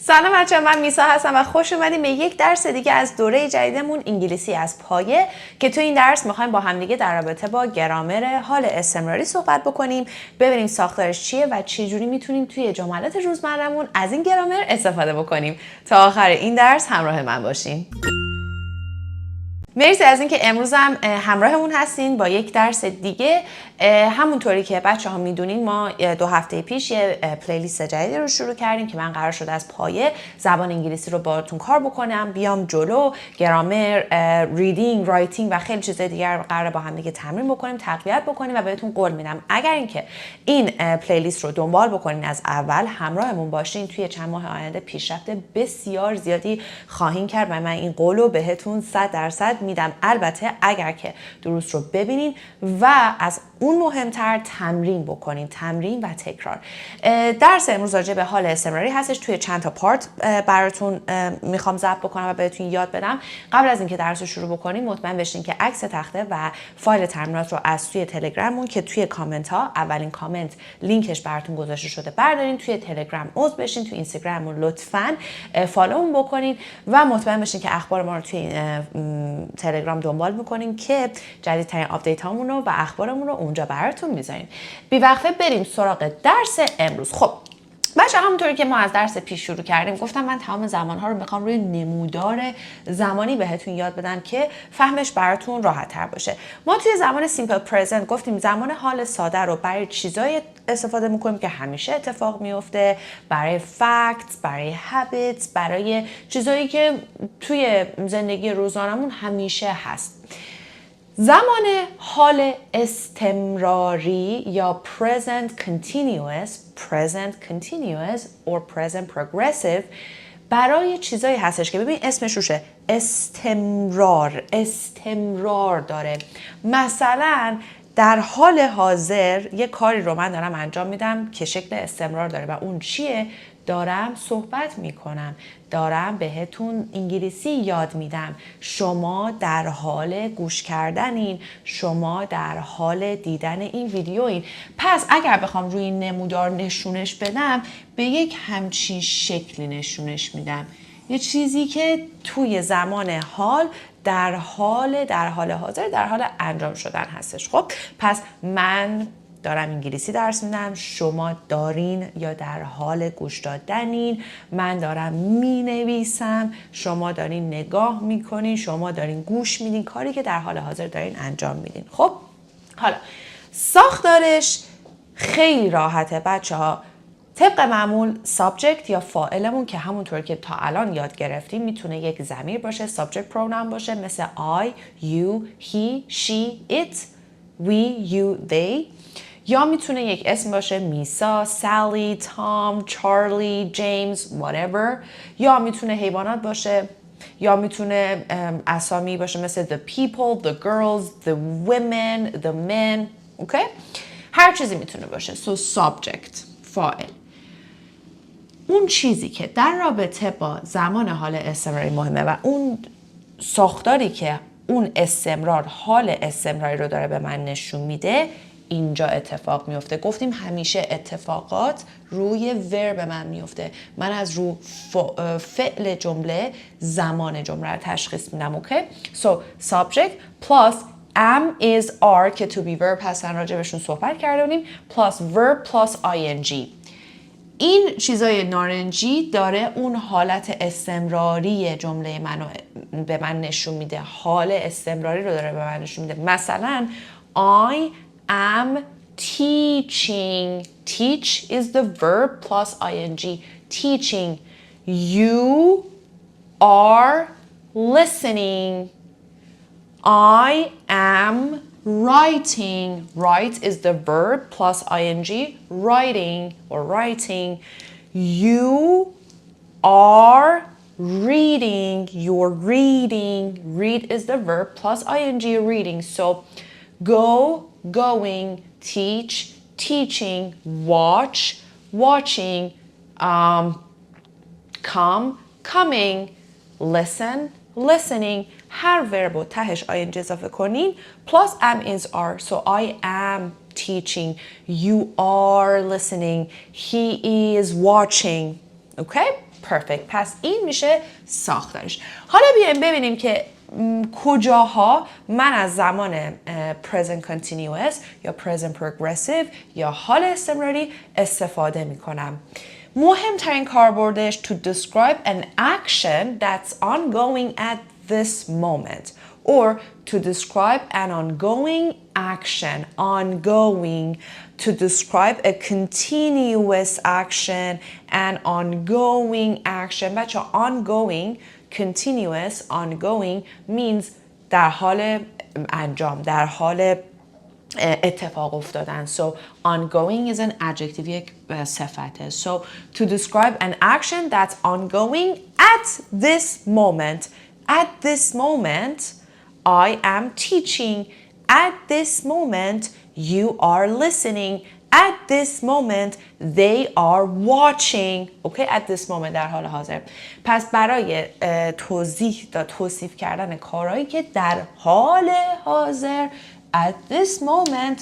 سلام بچه، من میسا هستم و خوش اومدیم به یک درس دیگه از دوره جدیدمون انگلیسی از پایه که تو این درس میخوایم با همدیگه در رابطه با گرامر حال استمراری صحبت بکنیم، ببینیم ساختارش چیه و چجوری میتونیم توی جملات روزمرهمون از این گرامر استفاده بکنیم. تا آخر این درس همراه من باشین. مرسی از اینکه امروز هم همراهمون هستین با یک درس دیگه. همونطوری که بچه ها میدونین ما 2 هفته پیش یه پلیلیست جدیدی رو شروع کردیم که من قرار شد از پایه زبان انگلیسی رو باهاتون کار بکنم، بیام جلو گرامر، ریدینگ، رایتینگ و خیلی چیزای دیگر رو قرار با هم دیگه تمرین بکنیم، تقویت بکنیم و بهتون قول میدم اگر اینکه این پلیلیست رو دنبال بکنین از اول همراهمون باشین توی چند ماه آینده پیشرفت بسیار زیادی خواهیم کرد و من این قول رو بهتون 100% میدم، البته اگر که درست رو ببینین و از اون مهمتر تمرین بکنین، تمرین و تکرار. درس امروز راجع به حال استمراری هستش، توی چند تا پارت براتون میخوام ضبط بکنم و بهتون یاد بدم. قبل از اینکه درس رو شروع بکنیم مطمئن بشین که عکس تخته و فایل تمرینات رو از توی تلگراممون که توی کامنت ها اولین کامنت لینکش براتون گذاشته شده بردارین، توی تلگرام عضو بشین، توی اینستاگراممون لطفاً فالومون بکنین و مطمئن بشین که اخبار ما رو توی تلگرام دنبال میکنین که جدیدترین آپدیت هامون رو و اخبارمون رو اونجا براتون میذاریم. بی وقفه بریم سراغ درس امروز. خب بچه، همونطوری که ما از درس پیش شروع کردیم گفتم من تمام زمانها رو میخوام روی نمودار زمانی بهتون یاد بدم که فهمش براتون راحت تر باشه. ما توی زمان سیمپل پرزنت گفتیم زمان حال ساده رو برای چیزای استفاده میکنیم که همیشه اتفاق میفته، برای فکتس، برای هابیتس، برای چیزایی که توی زندگی روزانمون همیشه هست. زمان حال استمراری یا present continuous or present progressive برای چیزایی هستش که ببین اسمش روشه استمرار داره. مثلا در حال حاضر یه کاری رو من دارم انجام میدم که شکل استمرار داره و اون چیه؟ دارم صحبت میکنم، دارم بهتون انگلیسی یاد میدم، شما در حال گوش کردنین، شما در حال دیدن این ویدیوین. پس اگر بخوام روی این نمودار نشونش بدم به یک همچین شکلی نشونش میدم، یه چیزی که توی زمان حال در حال حاضر در حال انجام شدن هستش. خب پس من دارم انگلیسی درس میدم، شما دارین یا در حال گوش دادنین، من دارم مینویسم، شما دارین نگاه میکنین، شما دارین گوش میدین، کاری که در حال حاضر دارین انجام میدین. خب حالا ساختارش خیلی راحته بچه ها. طبق معمول سابجکت یا فاعلمون که همونطور که تا الان یاد گرفتیم میتونه یک ضمیر باشه، سابجکت پرونام باشه مثل I, you, he, she, it, we, you, they، یا میتونه یک اسم باشه میسا، سالی، تام، چارلی، جیمز، whatever، یا میتونه حیوانات باشه، یا میتونه اسامی باشه مثل the people, the girls, the women, the men. اوکی؟ هر چیزی میتونه باشه. So subject، فاعل. اون چیزی که در رابطه با زمان حال استمراری مهمه و اون ساختاری که اون استمرار حال استمراری رو داره به من نشون میده اینجا اتفاق میفته. گفتیم همیشه اتفاقات روی ورب من میفته، من از رو فعل جمله زمان جمله رو تشخیص میدم. اوکی؟ So subject plus am is are که to be verb هستن، راجع بهشون صحبت کرده بودیم، plus verb plus ing. این چیزای نارنجی داره اون حالت استمراری جمله منو به من نشون میده، حال استمراری رو داره به من نشون میده. مثلا I am teaching. Teach is the verb plus ing. Teaching. You are listening. I am writing. Write is the verb plus ing. Writing or writing. You are reading. You're reading. Read is the verb plus ing. Reading. So go, going, teach, teaching, watch, watching, come, coming, listen, listening. هر ورب و تهش ing اضافه کنین plus am is are. So I am teaching, you are listening, he is watching. Okay? perfect. پس این میشه ساختارش. حالا بیایم ببینیم که کجاها من از زمان present continuous یا present progressive یا حال استمراری استفاده میکنم. مهمترین کاربردش to describe an action that's ongoing at this moment or to describe an ongoing action, ongoing, to describe a continuous action, an ongoing action. بچه ongoing, continuous, ongoing means در حال انجام، در حال اتفاق افتادن. So ongoing is an adjective، یک صفته. So to describe an action that's ongoing at this moment. At this moment, I am teaching. At this moment, you are listening. At this moment, they are watching. Okay, at this moment در حال حاضر. پس برای توصیف کردن کارهایی که در حال حاضر at this moment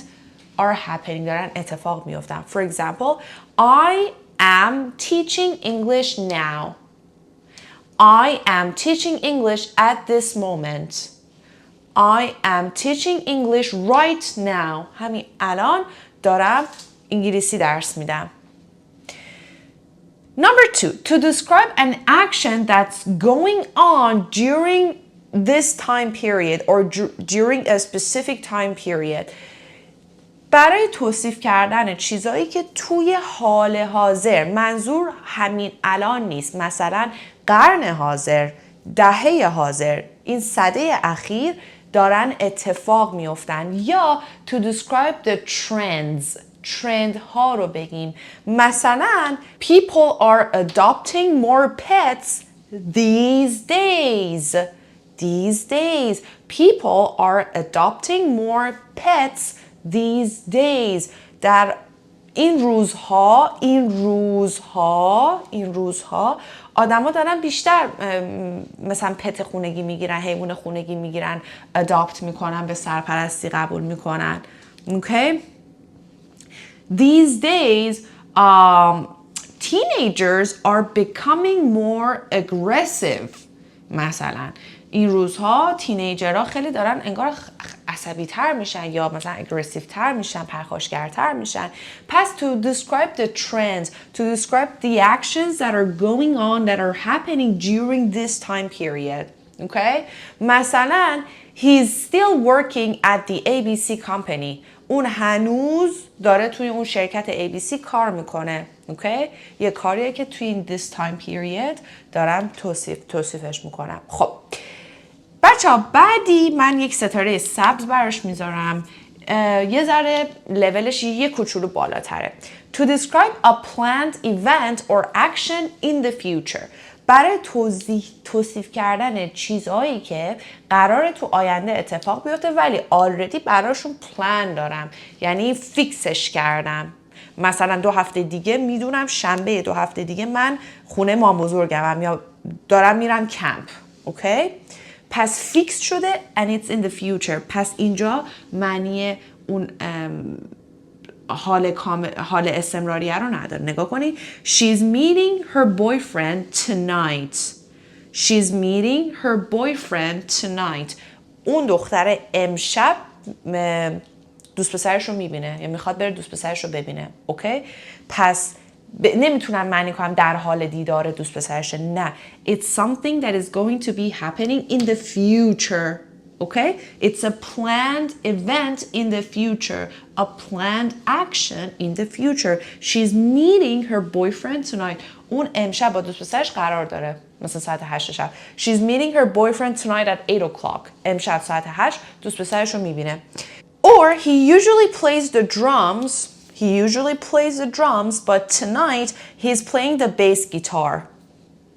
are happening دارن اتفاق میفتن. For example, I am teaching English now. I am teaching English at this moment. I am teaching English right now. همین الان دارم انگلیسی درس میدم. Number 2, to describe an action that's going on during this time period or during a specific time period. برای توصیف کردن چیزایی که توی حال حاضر، منظور همین الان نیست، مثلا قرن حاضر، دهه حاضر، این سده اخیر دارن اتفاق میافتن. یا to describe the trends، ترند ها رو بگیم. مثلا people are adopting more pets these days. These days. People are adopting more pets these days. در این روزها آدما دارن بیشتر مثلا پت خونگی میگیرن، حیوان خونگی میگیرن، اداپت میکنن، به سرپرستی قبول میکنن. Okay? These days, teenagers are becoming more aggressive. مثلا این روزها تینیجرها خیلی دارن انگار عصبی تر میشن یا مثلا اگریسیو تر میشن، پرخاشگرتر میشن. پس to describe the trends, to describe the actions that are going on, that are happening during this time period. Okay? مثلا he's still working at the ABC company. اون هنوز داره توی اون شرکت ABC کار میکنه. Okay? یه کاریه که توی این this time period دارم توصیفش میکنم. خب بچه ها، بعدی من یک ستاره سبز براش میذارم، یه ذره لولش یه کوچولو بالاتره. To describe a planned event or action in the future. برای توصیف کردن چیزهایی که قراره تو آینده اتفاق بیفته ولی آلردی براشون پلان دارم، یعنی فیکسش کردم. مثلا 2 هفته دیگه میدونم شنبه 2 هفته دیگه من خونه مام بزرگمم یا دارم میرم کمپ. اوکی؟ پس فیکس شده and it's in the future. پس اینجا معنی اون حال استمراریه رو نداره. نگاه کنید. She's meeting her boyfriend tonight. She's meeting her boyfriend tonight. اون دختره امشب دوست پسرش رو میبینه یا میخواد بره دوست پسرش رو ببینه. اوکی؟ پس نمیتونم معنی کنم در حال دیدار دوست پسرشه. نه. It's something that is going to be happening in the future. Okay? It's a planned event in the future. A planned action in the future. She's meeting her boyfriend tonight. اون امشب با دوست پسرش قرار داره. مثلا ساعت 8 شب. She's meeting her boyfriend tonight at 8 o'clock. امشب ساعت 8 دوست پسرش رو میبینه. Or he usually plays the drums. He usually plays the drums, but tonight he's playing the bass guitar.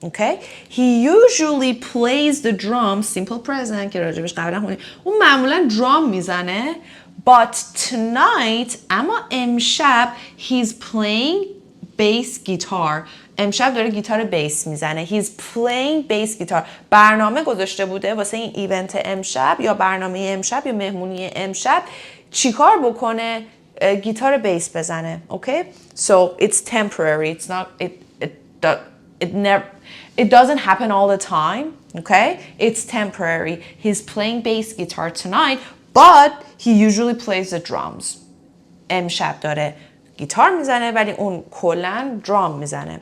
Okay? He usually plays the drums, simple present که راجبش قبلا خوندیم. اون معمولا درام میزنه. But tonight, اما امشب he's playing bass guitar. امشب داره گیتار بیس میزنه. He's playing bass guitar. برنامه گذاشته بوده واسه این ایونت امشب یا برنامه امشب یا مهمونی امشب چیکار بکنه؟ گیتار بیس بزنه. Okay? So it's temporary. It's not It doesn't happen all the time, okay? It's temporary. He's playing bass guitar tonight, but he usually plays the drums. امشب داره گیتار میزنه ولی اون کلاً درام میزنه.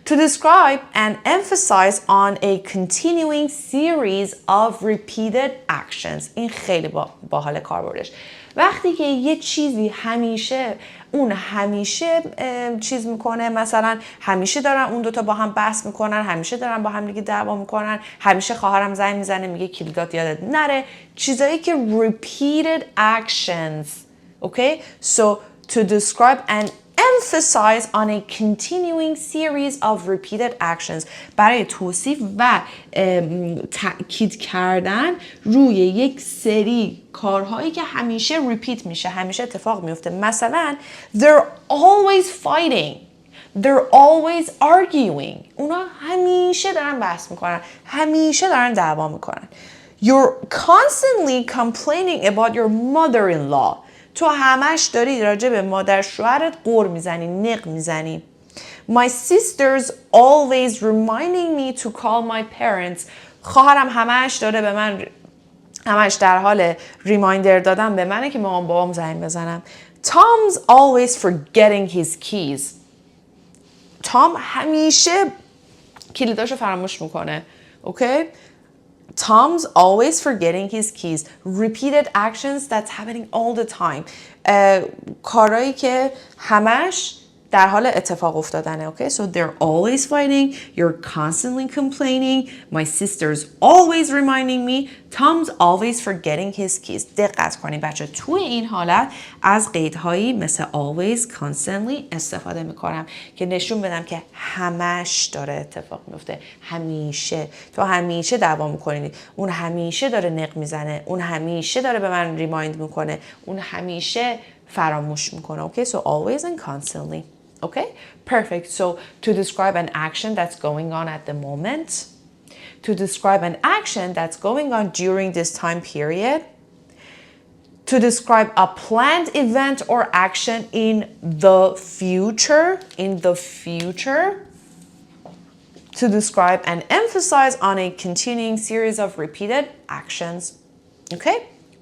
To describe and emphasize on a continuing series of repeated actions. این خیلی باحال کاربردش. وقتی که یه چیزی همیشه چیز میکنه، مثلا همیشه دارن اون دوتا با هم بحث میکنن، همیشه دارن با هم دیگه دعوا میکنن، همیشه خواهرم زنگ میزنه میگه کلیدات یادت نره، چیزایی که repeated actions. Okay? So to describe and emphasize on a continuing series of repeated actions. برای توصیف و تأکید کردن روی یک سری کارهایی که همیشه repeat میشه، همیشه اتفاق میفته. مثلا they're always fighting. They're always arguing. اونا همیشه دارن بحث میکنن، همیشه دارن دعوا میکنن. You're constantly complaining about your mother-in-law. تو همش داری راجع به مادر شوهرت غر میزنی، نق میزنی. My sister's always reminding me to call my parents. خواهرم همش داره به من، همش در حال ریمایندر دادن به منه که مامان بابام زنگ بزنم. Tom's always forgetting his keys. تام همیشه کلیداشو فراموش میکنه. Okay? Tom's always forgetting his keys. Repeated actions that's happening all the time. کارهایی که همش در حال اتفاق افتادنه. Okay? So they're always fighting. You're constantly complaining. My sister's always reminding me. Tom's always forgetting his keys. دقت کنید بچه، توی این حالت از قیدهایی مثل always, constantly استفاده میکنم که نشون بدم که همش داره اتفاق میفته. همیشه. تو همیشه دعوا میکنید. اون همیشه داره نق میزنه. اون همیشه داره به من ریمایند میکنه. اون همیشه فراموش میکنه. Okay? So always and constantly. Okay? Perfect. So to describe an action that's going on at the moment, to describe an action that's going on during this time period, to describe a planned event or action in the future, to describe and emphasize on a continuing series of repeated actions. Okay?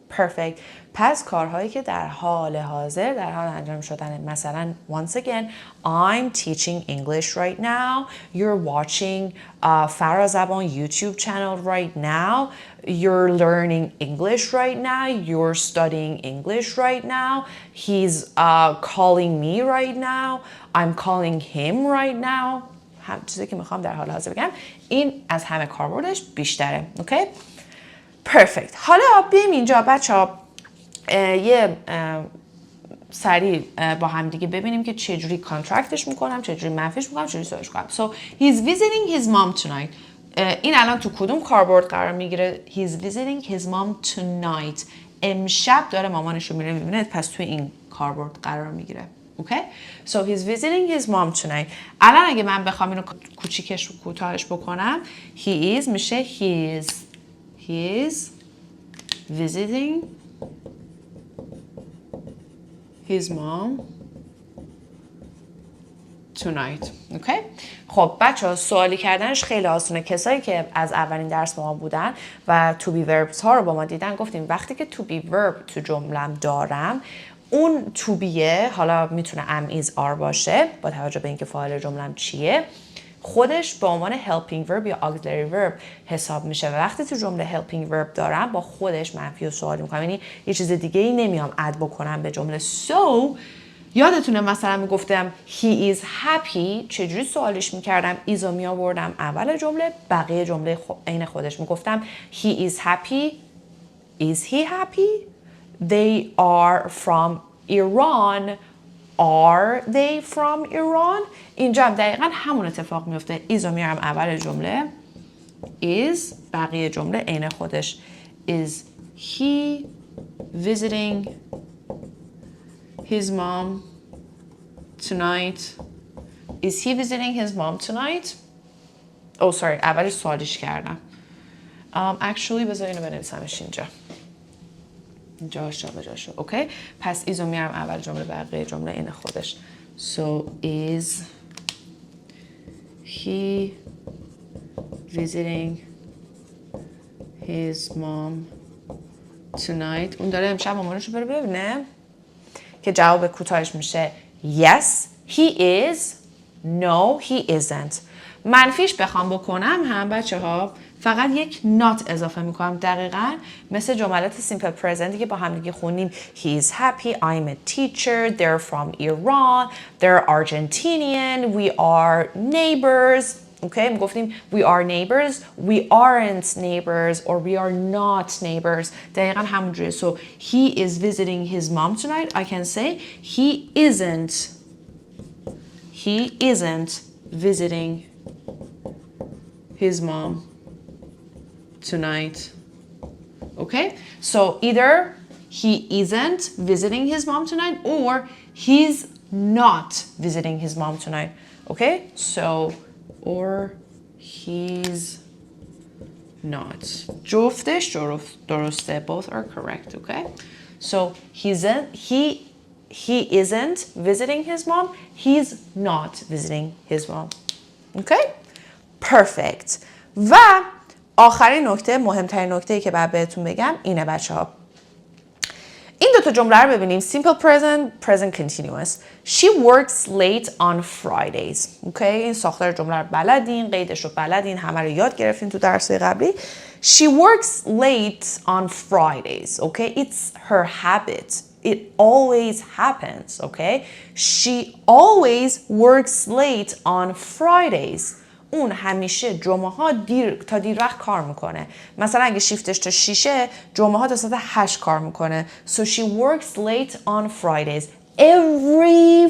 Perfect. پس کارهایی که در حال حاضر در حال انجام شدن، مثلا once again I'm teaching English right now, you're watching فرازبان YouTube channel right now, you're learning English right now, you're studying English right now, he's calling me right now, I'm calling him right now. چیزی که میخوام در حال حاضر بگم این از همه کاربردش بیشتره. Okay? Perfect. حالا بیایم اینجا بچه‌ها یه سریع با هم دیگه ببینیم که چجوری کانترکتش میکنم، چجوری منفیش میکنم، چجوری سوالش کنم. So he's visiting his mom tonight. این الان تو کدوم کاربرد قرار میگیره؟ He's visiting his mom tonight. امشب داره مامانش رو میره میبینه، پس توی این کاربرد قرار میگیره. Okay? So he's visiting his mom tonight. الان اگه من بخوام اینو کوچیکش و کوتاهش بکنم، he is میشه he is visiting his mom tonight. Okay? خب بچه‌ها سوالی کردنش خیلی آسونه. کسایی که از اولین درس با ما بودن و to be verbs ها رو با ما دیدن گفتیم وقتی که to be verb تو جملم دارم، اون to beه حالا میتونه am is are باشه با توجه به اینکه فاعل جملم چیه، خودش به عنوان helping verb یا auxiliary verb حساب میشه و وقتی تو جمله helping verb دارم با خودش منفی و سوالی میکنم، یعنی یه چیز دیگه ای نمیام اد بکنم به جمله. So یادتونه مثلا میگفتم he is happy، چجوری سوالش میکردم؟ is رو میآوردم اول جمله، بقیه جمله عین خودش میگفتم he is happy. Is he happy? They are from Iran. Are they from Iran? اینجا هم دقیقا همون اتفاق میفته. is رو میارم اول جمله، is بقیه جمله عین خودش. Is he visiting his mom tonight? Is he visiting his mom tonight? Oh sorry اولش سوالش کردم. Actually بذار اینو بنویسمش اینجا. جاشو به جاشو. اوکی؟ پس is رو میارم اول جمله، بقیه جمله این خودش. So is he visiting his mom tonight. اون داره امشب مامانش رو بره ببینه که جواب کوتاهش میشه yes he is no he isn't. منفیش بخوام بکنم هم بچه ها فقط یک not اضافه میکنم دقیقاً مثل جملات simple present که با هم دیگه خونیم he is happy I'm a teacher they're from Iran they're Argentinian we are neighbors okay میگفتیم we are neighbors we aren't neighbors or we are not neighbors دقیقاً همونجوریه so he is visiting his mom tonight I can say he isn't visiting his mom tonight. Okay? So either he isn't visiting his mom tonight or he's not visiting his mom tonight. Okay? So or he's not. جفتش درسته. Both are correct. Okay? So he isn't visiting his mom. He's not visiting his mom. Okay? Perfect. و آخرین نکته مهمترین نکته‌ای که بعد بهتون بگم اینه بچه‌ها. این دو تا جمله رو ببینیم simple present continuous. She works late on Fridays. Okay? این ساختار جمله رو بلدین، قیدش رو بلدین، همه رو یاد گرفتین تو درس‌های قبلی. She works late on Fridays. Okay? It's her habit. It always happens. Okay? She always works late on Fridays. اون همیشه جمعه ها تا دیر وقت کار میکنه. مثلا اگه شیفتش تا 6 جمعه ها تا ساعت 8 کار میکنه. So she works late on Fridays. Every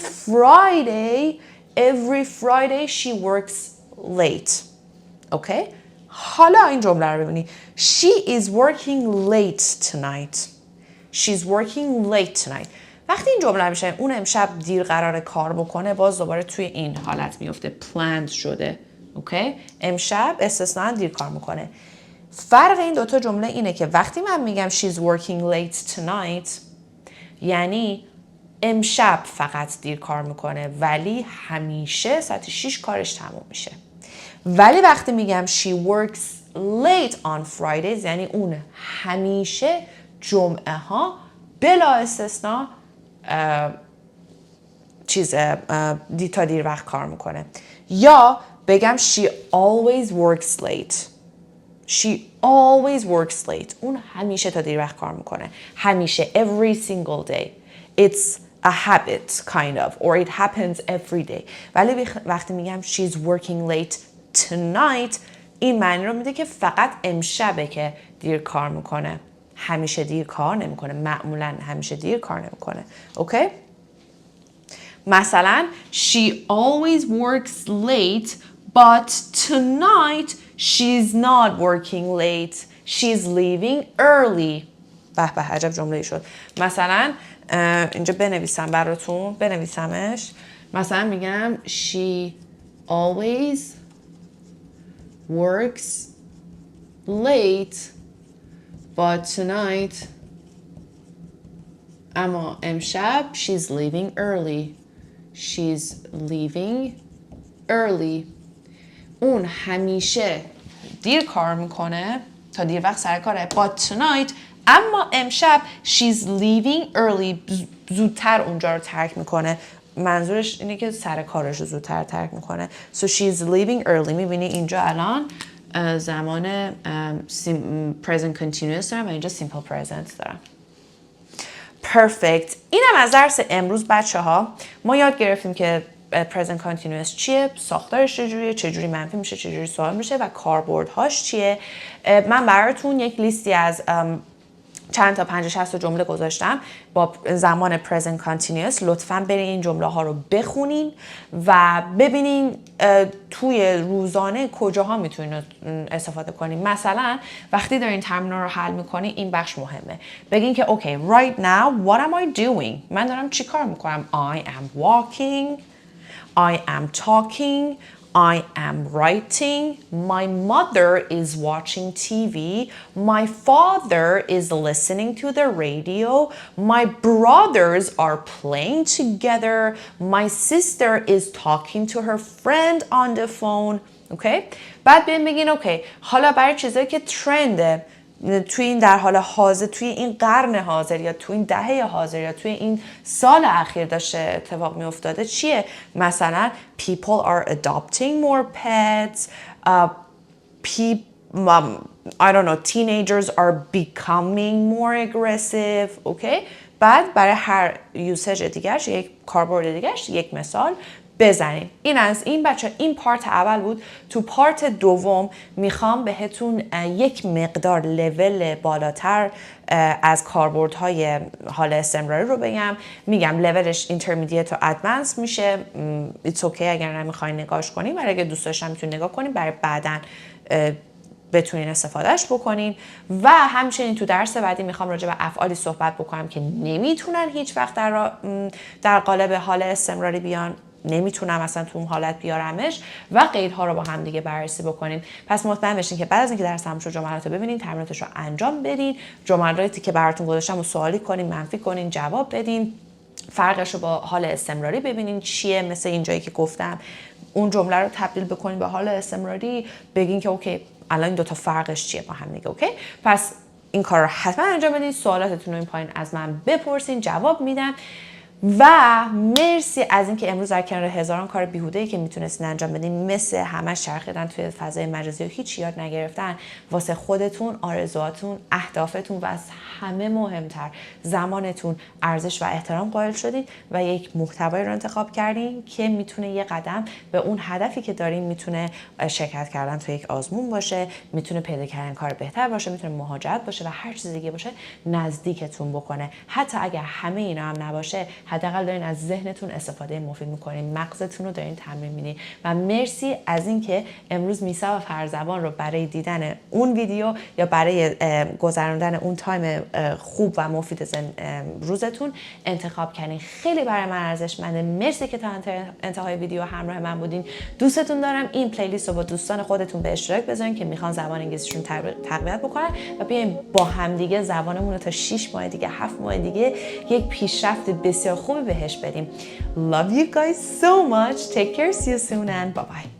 Friday she works late. Okay? حالا این جمله رو ببینی. She is working late tonight. She's working late tonight. وقتی این جمله میشه اون امشب دیر قراره کار بکنه باز دوباره توی این حالت میفته planned شده. اوکی؟ امشب استثناً دیر کار میکنه. فرق این دوتا جمله اینه که وقتی من میگم she's working late tonight یعنی امشب فقط دیر کار میکنه ولی همیشه ساعت 6 کارش تموم میشه. ولی وقتی میگم she works late on Fridays یعنی اون همیشه جمعه ها بلا استثناء تا دیر وقت کار میکنه. یا بگم she always works late. She always works late. اون همیشه تا دیر وقت کار میکنه. همیشه every single day. It's a habit kind of or it happens every day. ولی وقتی میگم she's working late tonight این معنی رو میده که فقط امشبه که دیر کار میکنه. همیشه دیر کار نمیکنه. معمولا همیشه دیر کار نمیکنه. اوکی؟ مثلا she always works late but tonight she's not working late. She's leaving early. به به عجب جمله شد. مثلا اینجا بنویسم براتون. بنویسمش. مثلا میگم she always works late but tonight اما امشب she's leaving early. She's leaving early. اون همیشه دیر کار میکنه تا دیر وقت سر کاره but tonight اما امشب she's leaving early زودتر اونجا رو ترک میکنه. منظورش اینه که سر کارش رو زودتر ترک میکنه. So she's leaving early. میبینی اینجا الان زمان present continuous دارم و اینجا simple present دارم. Perfect. اینم از درس امروز بچه ها. ما یاد گرفتیم که present continuous چیه، ساختارش چجوریه، چجوری منفی میشه، چجوری سوال میشه و کاربردهاش چیه. من براتون یک لیستی از چند تا 50-60 جمله گذاشتم با زمان present continuous. لطفاً برین این جمله ها رو بخونین و ببینین توی روزانه کجاها میتونین استفاده کنین. مثلا وقتی دارین ترمینال رو حل میکنین این بخش مهمه. بگین که okay right now what am I doing؟ من دارم چی کار میکنم؟ I am walking. I am talking. I am writing. My mother is watching TV. My father is listening to the radio. My brothers are playing together. My sister is talking to her friend on the phone. اوکی؟ بعد بیاین بگین اوکی حالا برای چیزایی که ترنده توی این در حال حاضر، توی این قرن حاضر یا توی این دهه حاضر یا توی این سال اخیر داشته اتفاق می افتاده چیه؟ مثلا people are adopting more pets, I don't know, teenagers are becoming more aggressive. اوکی؟ بعد برای هر یوسج دیگرش، یک کاربرد دیگرش یک مثال بزنیم. این از این بچه، این پارت اول بود. تو پارت دوم میخوام بهتون یک مقدار لول بالاتر از کاربردهای حال استمراری رو بگم. میگم لولش اینترمدییت و ادوانس میشه. ایتس اوکی اگر نمیخواین نگاهش کنین، ولی اگه دوست داشتن میتونین نگاه کنین برای بعدن بتونین استفادهش بکنین. و همچنین تو درس بعدی میخوام راجع به افعالی صحبت بکنم که نمیتونن هیچ وقت در قالب حال استمراری بیان، نمیتونم اصلا تو اون حالت بیارمش و قیدها رو با هم دیگه بررسی بکنیم. پس مطمئن بشین که بعد از اینکه درس تموم شد جملات رو ببینین، تمریناتش رو انجام بدین، جملاتی که براتون گذاشتم رو سوالی کنین، منفی کنین، جواب بدین، فرقش رو با حال استمراری ببینین چیه. مثل اینجایی که گفتم اون جمله رو تبدیل بکنین به حال استمراری، بگین که اوکی الان این دوتا فرقش چیه با هم دیگه. اوکی؟ پس این کار رو حتما انجام بدین. سوالاتتون رو این پایین از من بپرسین، جواب میدم. و مرسی از اینکه امروز در کنار هزاران کار بیهوده‌ای که میتونستین انجام بدین مثل همه چرخیدن توی فضای مجازی و هیچ یاد نگرفتن، واسه خودتون، آرزوهاتون، اهدافتون و از همه مهمتر زمانتون ارزش و احترام قائل شدین و یک محتوایی رو انتخاب کردین که میتونه یه قدم به اون هدفی که دارین، میتونه شرکت کردن توی یک آزمون باشه، میتونه پیدا کردن کار بهتر باشه، میتونه مهاجرت باشه و هر چیز دیگه باشه، نزدیکتون بکنه. حتی اگر همه اینا هم نباشه، حداقل دارین از ذهنتون استفاده مفید میکنین، مغزتون رو دارین تمرین میدین. و مرسی از اینکه امروز میسا و فرزبان رو برای دیدن اون ویدیو یا برای گذراندن اون تایم خوب و مفید روزتون انتخاب کردین. خیلی برای من ارزشمنده. مرسی که تا انتهای ویدیو همراه من بودین. دوستتون دارم. این پلیلیست رو با دوستان خودتون به اشتراک بذارین که میخوان زبان انگلیسیشون تقویت بکنن و بیایم با همدیگه زبانمون رو تا 6 ماه دیگه، 7 ماه دیگه یک پیشرفت بسیار خوبی بهش بدیم. Love you guys so much. Take care. See you soon and bye bye.